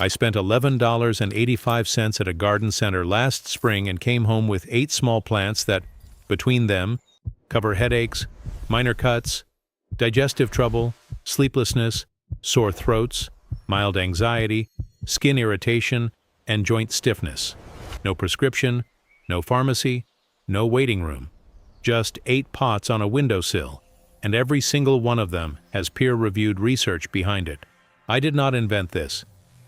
I spent $11.85 at a garden center last spring and came home with 8 small plants that, between them, cover headaches, minor cuts, digestive trouble, sleeplessness, sore throats, mild anxiety, skin irritation, and joint stiffness. No prescription, no pharmacy, no waiting room. Just 8 pots on a windowsill, and every single one of them has peer-reviewed research behind it. I did not invent this.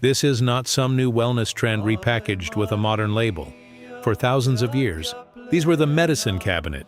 This is not some new wellness trend repackaged with a modern label. For thousands of years, these were the medicine cabinet.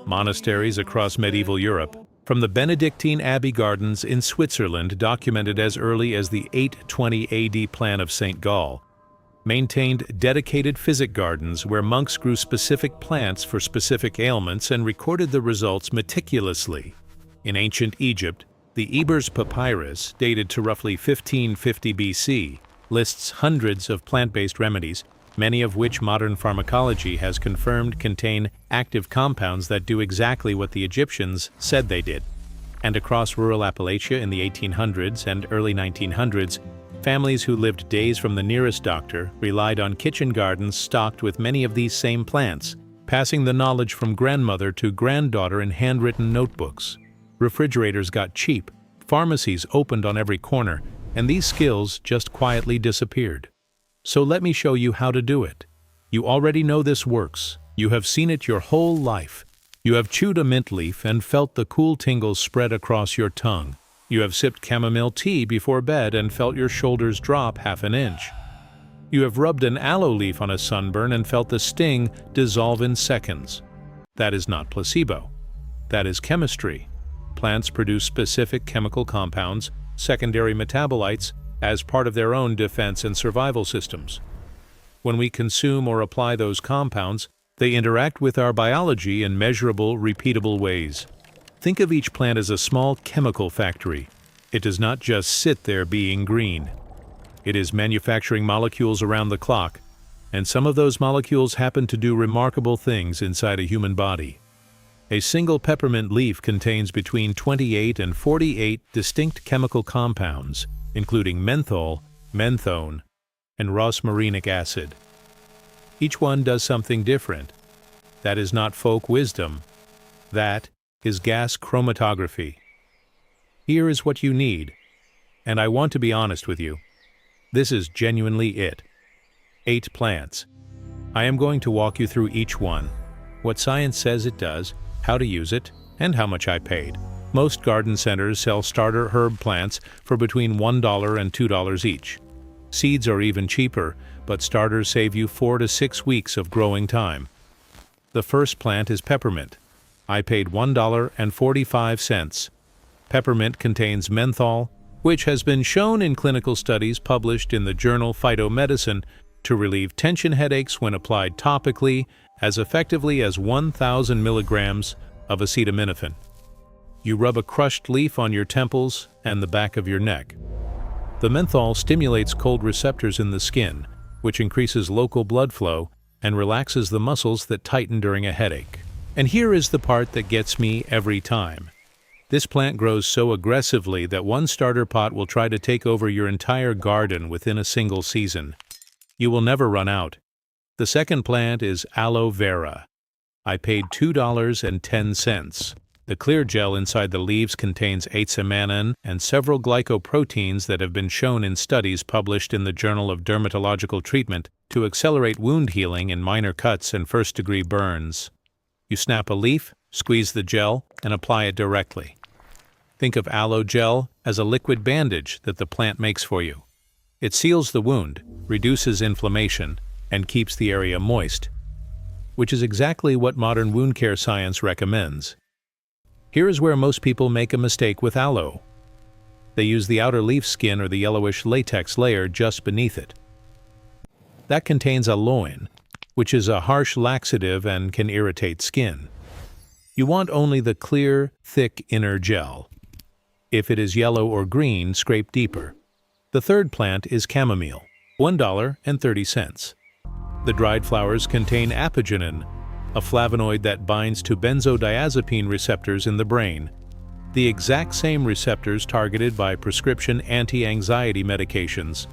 Monasteries across medieval Europe, from the Benedictine Abbey gardens in Switzerland documented as early as the 820 AD plan of St. Gall, maintained dedicated physic gardens where monks grew specific plants for specific ailments and recorded the results meticulously. In ancient Egypt, the Ebers Papyrus, dated to roughly 1550 BC, lists hundreds of plant-based remedies, many of which modern pharmacology has confirmed contain active compounds that do exactly what the Egyptians said they did. And across rural Appalachia in the 1800s and early 1900s, families who lived days from the nearest doctor relied on kitchen gardens stocked with many of these same plants, passing the knowledge from grandmother to granddaughter in handwritten notebooks. Refrigerators got cheap, pharmacies opened on every corner, and these skills just quietly disappeared. So let me show you how to do it. You already know this works. You have seen it your whole life. You have chewed a mint leaf and felt the cool tingles spread across your tongue. You have sipped chamomile tea before bed and felt your shoulders drop half an inch. You have rubbed an aloe leaf on a sunburn and felt the sting dissolve in seconds. That is not placebo. That is chemistry. Plants produce specific chemical compounds, secondary metabolites, as part of their own defense and survival systems. When we consume or apply those compounds, they interact with our biology in measurable, repeatable ways. Think of each plant as a small chemical factory. It does not just sit there being green. It is manufacturing molecules around the clock, and some of those molecules happen to do remarkable things inside a human body. A single peppermint leaf contains between 28 and 48 distinct chemical compounds, including menthol, menthone, and rosmarinic acid. Each one does something different. That is not folk wisdom. That is gas chromatography. Here is what you need, and I want to be honest with you. This is genuinely it. 8 plants. I am going to walk you through each one, what science says it does, how to use it, and how much I paid. Most garden centers sell starter herb plants for between $1 and $2 each. Seeds are even cheaper, but starters save you 4 to 6 weeks of growing time. The first plant is peppermint. I paid $1.45. Peppermint contains menthol, which has been shown in clinical studies published in the journal Phytomedicine to relieve tension headaches when applied topically as effectively as 1,000 milligrams of acetaminophen. You rub a crushed leaf on your temples and the back of your neck. The menthol stimulates cold receptors in the skin, which increases local blood flow and relaxes the muscles that tighten during a headache. And here is the part that gets me every time. This plant grows so aggressively that one starter pot will try to take over your entire garden within a single season. You will never run out. The second plant is aloe vera. I paid $2.10. The clear gel inside the leaves contains azamannan and several glycoproteins that have been shown in studies published in the Journal of Dermatological Treatment to accelerate wound healing in minor cuts and first-degree burns. You snap a leaf, squeeze the gel, and apply it directly. Think of aloe gel as a liquid bandage that the plant makes for you. It seals the wound, reduces inflammation, and keeps the area moist, which is exactly what modern wound care science recommends. Here is where most people make a mistake with aloe. They use the outer leaf skin or the yellowish latex layer just beneath it. That contains aloin, which is a harsh laxative and can irritate skin. You want only the clear, thick inner gel. If it is yellow or green, scrape deeper. The third plant is chamomile, $1.30. The dried flowers contain apigenin, a flavonoid that binds to benzodiazepine receptors in the brain, the exact same receptors targeted by prescription anti-anxiety medications.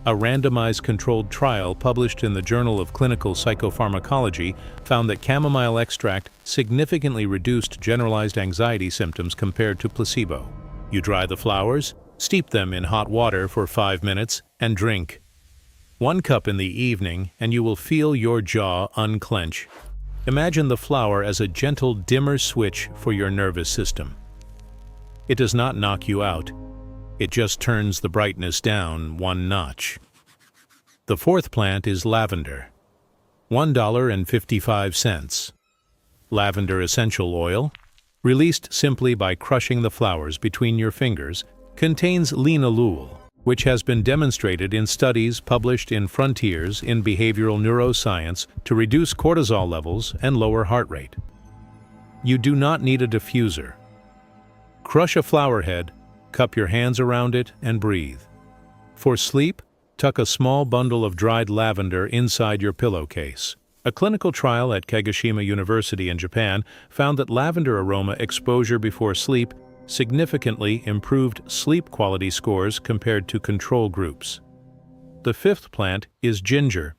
A randomized controlled trial published in the Journal of Clinical Psychopharmacology found that chamomile extract significantly reduced generalized anxiety symptoms compared to placebo. You dry the flowers, steep them in hot water for 5 minutes, and drink. 1 cup in the evening, and you will feel your jaw unclench. Imagine the flower as a gentle dimmer switch for your nervous system. It does not knock you out. It just turns the brightness down 1 notch. The 4th plant is lavender. $1.55. Lavender essential oil, released simply by crushing the flowers between your fingers, contains linalool, which has been demonstrated in studies published in Frontiers in Behavioral Neuroscience to reduce cortisol levels and lower heart rate. You do not need a diffuser. Crush a flower head, cup your hands around it, and breathe. For sleep, tuck a small bundle of dried lavender inside your pillowcase. A clinical trial at Kagoshima University in Japan found that lavender aroma exposure before sleep significantly improved sleep quality scores compared to control groups. The 5th plant is ginger.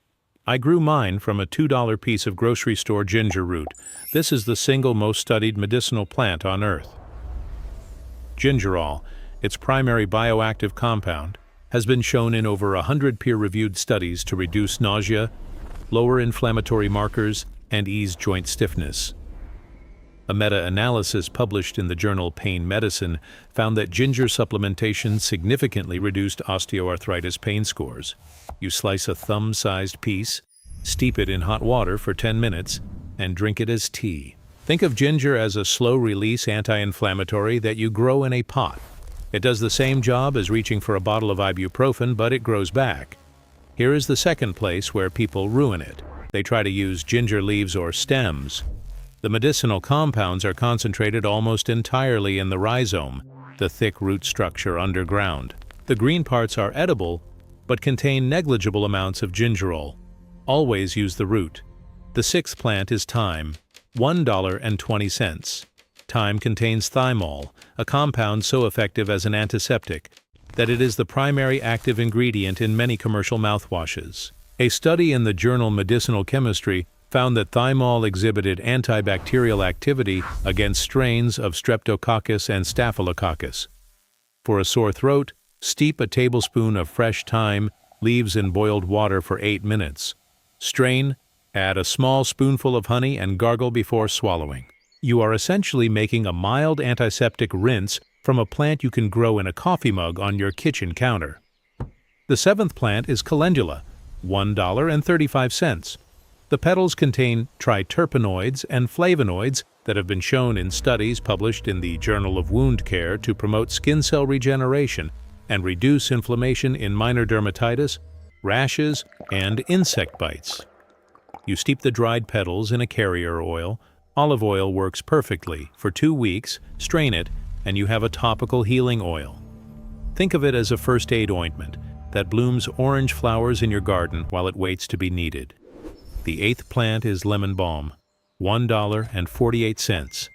I grew mine from a $2 piece of grocery store ginger root. This is the single most studied medicinal plant on Earth. Gingerol, its primary bioactive compound, has been shown in over 100 peer-reviewed studies to reduce nausea, lower inflammatory markers, and ease joint stiffness. A meta-analysis published in the journal Pain Medicine found that ginger supplementation significantly reduced osteoarthritis pain scores. You slice a thumb-sized piece, steep it in hot water for 10 minutes, and drink it as tea. Think of ginger as a slow-release anti-inflammatory that you grow in a pot. It does the same job as reaching for a bottle of ibuprofen, but it grows back. Here is the second place where people ruin it. They try to use ginger leaves or stems. The medicinal compounds are concentrated almost entirely in the rhizome, the thick root structure underground. The green parts are edible, but contain negligible amounts of gingerol. Always use the root. The 6th plant is thyme, $1.20. Thyme contains thymol, a compound so effective as an antiseptic that it is the primary active ingredient in many commercial mouthwashes. A study in the journal Medicinal Chemistry found that thymol exhibited antibacterial activity against strains of Streptococcus and Staphylococcus. For a sore throat, steep a tablespoon of fresh thyme leaves in boiled water for 8 minutes. Strain, add a small spoonful of honey, and gargle before swallowing. You are essentially making a mild antiseptic rinse from a plant you can grow in a coffee mug on your kitchen counter. The 7th plant is calendula, $1.35. The petals contain triterpenoids and flavonoids that have been shown in studies published in the Journal of Wound Care to promote skin cell regeneration and reduce inflammation in minor dermatitis, rashes, and insect bites. You steep the dried petals in a carrier oil. Olive oil works perfectly. For 2 weeks, strain it, and you have a topical healing oil. Think of it as a first aid ointment that blooms orange flowers in your garden while it waits to be needed. The 8th plant is lemon balm, $1.48.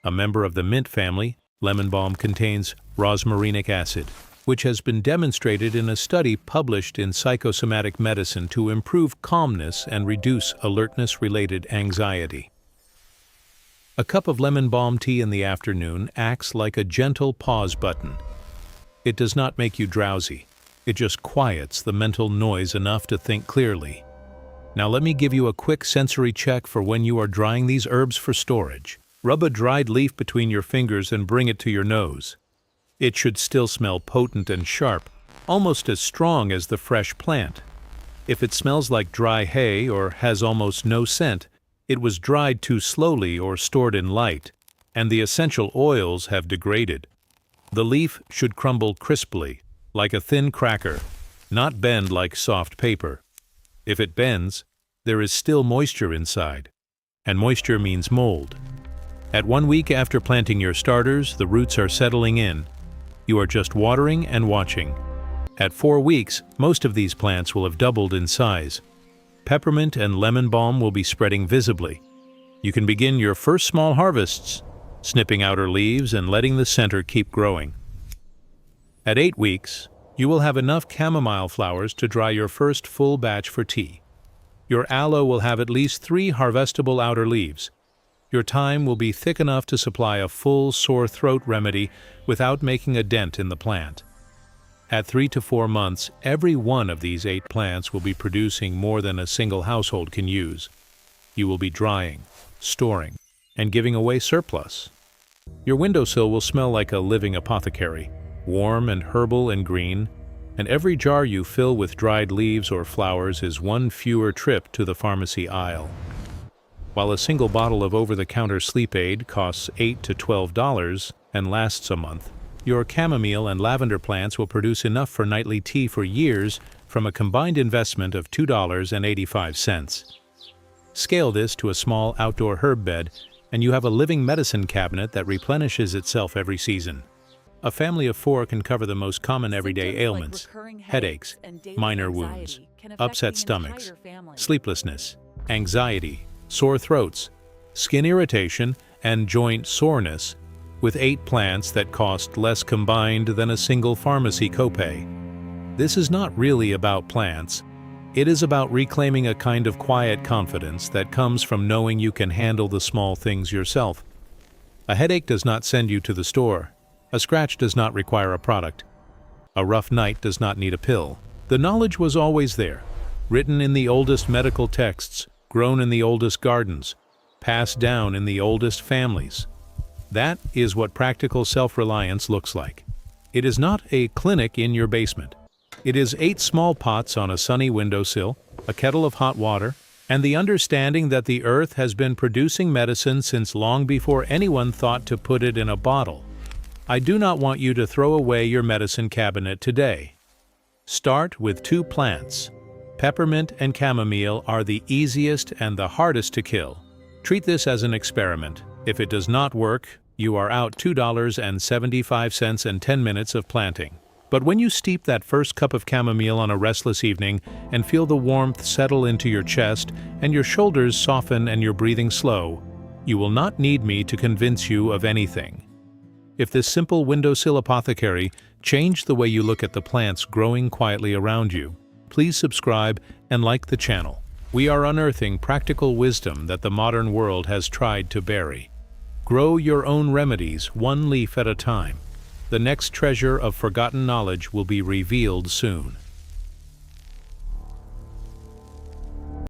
A member of the mint family, lemon balm contains rosmarinic acid, which has been demonstrated in a study published in Psychosomatic Medicine to improve calmness and reduce alertness-related anxiety. A cup of lemon balm tea in the afternoon acts like a gentle pause button. It does not make you drowsy. It just quiets the mental noise enough to think clearly. Now let me give you a quick sensory check for when you are drying these herbs for storage. Rub a dried leaf between your fingers and bring it to your nose. It should still smell potent and sharp, almost as strong as the fresh plant. If it smells like dry hay or has almost no scent, it was dried too slowly or stored in light, and the essential oils have degraded. The leaf should crumble crisply, like a thin cracker, not bend like soft paper. If it bends, there is still moisture inside, and moisture means mold. At 1 week after planting your starters, the roots are settling in. You are just watering and watching. At 4 weeks, most of these plants will have doubled in size. Peppermint and lemon balm will be spreading visibly. You can begin your first small harvests, snipping outer leaves and letting the center keep growing. At 8 weeks, You will have enough chamomile flowers to dry your first full batch for tea. Your aloe will have at least 3 harvestable outer leaves. Your thyme will be thick enough to supply a full sore throat remedy without making a dent in the plant. At 3 to 4 months, every one of these 8 plants will be producing more than a single household can use. You will be drying, storing, and giving away surplus. Your windowsill will smell like a living apothecary, warm and herbal and green, and every jar you fill with dried leaves or flowers is one fewer trip to the pharmacy aisle. While a single bottle of over-the-counter sleep aid costs $8 to $12 and lasts a month, your chamomile and lavender plants will produce enough for nightly tea for years from a combined investment of $2.85. Scale this to a small outdoor herb bed, and you have a living medicine cabinet that replenishes itself every season. A family of 4 can cover the most common everyday ailments: headaches, minor wounds, upset stomachs, sleeplessness, anxiety, sore throats, skin irritation, and joint soreness, with 8 plants that cost less combined than a single pharmacy copay. This is not really about plants. It is about reclaiming a kind of quiet confidence that comes from knowing you can handle the small things yourself. A headache does not send you to the store. A scratch does not require a product. A rough night does not need a pill. The knowledge was always there, written in the oldest medical texts, grown in the oldest gardens, passed down in the oldest families. That is what practical self-reliance looks like. It is not a clinic in your basement. It is 8 small pots on a sunny windowsill, a kettle of hot water, and the understanding that the earth has been producing medicine since long before anyone thought to put it in a bottle. I do not want you to throw away your medicine cabinet today. Start with 2 plants. Peppermint and chamomile are the easiest and the hardest to kill. Treat this as an experiment. If it does not work, you are out $2.75 and 10 minutes of planting. But when you steep that first cup of chamomile on a restless evening and feel the warmth settle into your chest and your shoulders soften and your breathing slow, you will not need me to convince you of anything. If this simple windowsill apothecary changed the way you look at the plants growing quietly around you, please subscribe and like the channel. We are unearthing practical wisdom that the modern world has tried to bury. Grow your own remedies, one leaf at a time. The next treasure of forgotten knowledge will be revealed soon.